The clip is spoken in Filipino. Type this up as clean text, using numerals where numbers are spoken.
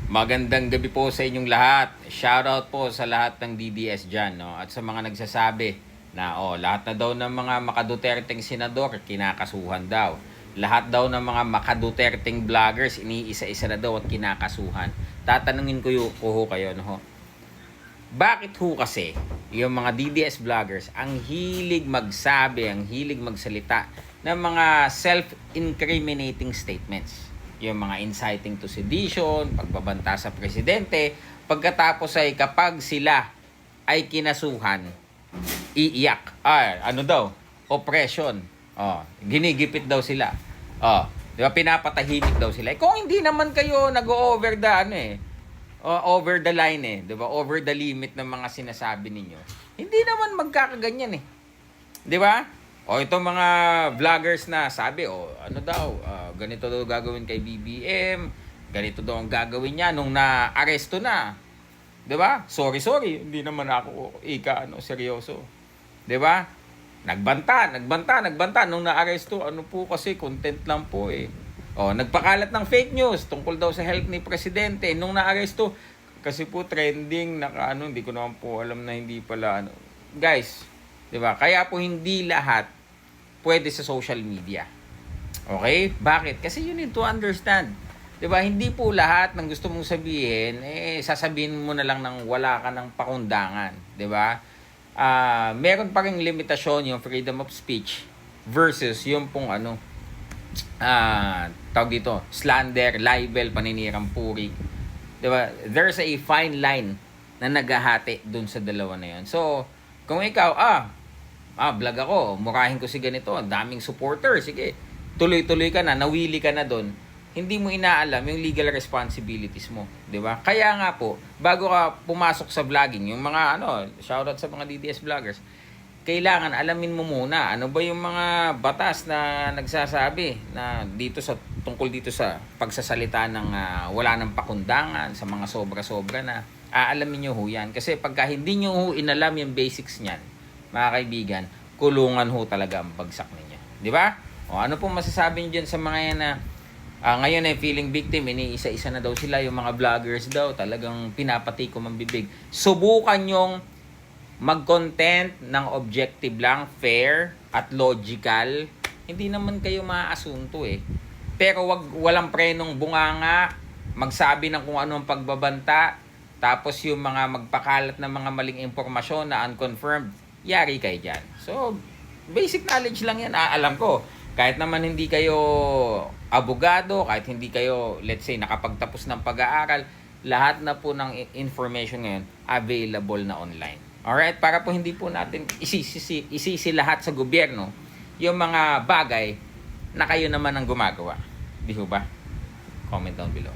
Magandang gabi po sa inyong lahat. Shoutout po sa lahat ng DDS dyan, no? At sa mga nagsasabi na lahat na daw ng mga makaduterteng senador kinakasuhan daw. Lahat daw ng mga makaduterteng vloggers iniisa-isa na daw at kinakasuhan. Tatanungin ko ho kayo, no? Bakit ho kasi yung mga DDS vloggers ang hilig magsabi, ang hilig magsalita ng mga self-incriminating statements? Yung mga inciting to sedition, pagbabanta sa presidente, pagkatapos ay kapag sila ay kinasuhan, iiyak. Ano daw? Oppression. Ginigipit daw sila. Di ba, pinapatahimik daw sila. Kung hindi naman kayo nag-over the over the line, 'di ba? Over the limit ng mga sinasabi ninyo. Hindi naman magkakaganyan 'Di ba? Itong mga vloggers na sabi, ano daw, ganito daw gagawin kay BBM, ganito daw ang gagawin niya nung na-aresto na. 'Di ba? Sorry, hindi naman ako seryoso. 'Di ba? Nagbanta nung na-aresto. Ano po kasi content lang po nagpakalat ng fake news tungkol daw sa health ni presidente nung na-aresto. Kasi po trending hindi ko naman po alam na hindi pala Guys, 'di ba? Kaya po hindi lahat pwede sa social media. Okay? Bakit? Kasi you need to understand. 'Di ba? Hindi po lahat ng gusto mong sabihin sasabihin mo na lang ng wala ka ng pakundangan, 'di ba? Meron pa ring limitasyon yung freedom of speech versus yung pong tawag dito, slander, libel, paninirang puri. 'Di ba? There's a fine line na naghahati dun sa dalawa na 'yon. So, kung ikaw vlog ako, murahin ko si ganito, ang daming supporter, sige, tuloy-tuloy ka na, nawili ka na doon, hindi mo inaalam yung legal responsibilities mo, di ba? Kaya nga po, bago ka pumasok sa vlogging, yung mga shoutout sa mga DDS vloggers, kailangan alamin mo muna, ano ba yung mga batas na nagsasabi na tungkol dito sa pagsasalita ng wala ng pakundangan, sa mga sobra-sobra na, aalamin nyo ho yan. Kasi pagka hindi nyo ho inalam yung basics niyan, mga kaibigan, kulungan ho talaga ang bagsak ninyo. Di ba? Ano pong masasabi nyo dyan sa mga yan na ngayon feeling victim, iniisa-isa na daw sila, yung mga vloggers daw, talagang pinapatikom ang bibig. Subukan nyong mag-content ng objective lang, fair at logical. Hindi naman kayo maaasunto Pero walang prenong bunganga, magsabi ng kung ano ang pagbabanta, tapos yung mga magpakalat ng mga maling impormasyon na unconfirmed, yari kayo dyan. So, basic knowledge lang yan. Alam ko, kahit naman hindi kayo abogado, kahit hindi kayo, let's say, nakapagtapos ng pag-aaral, lahat na po ng information ngayon available na online. Alright? Para po hindi po natin isisi lahat sa gobyerno yung mga bagay na kayo naman ang gumagawa. Di ba? Comment down below.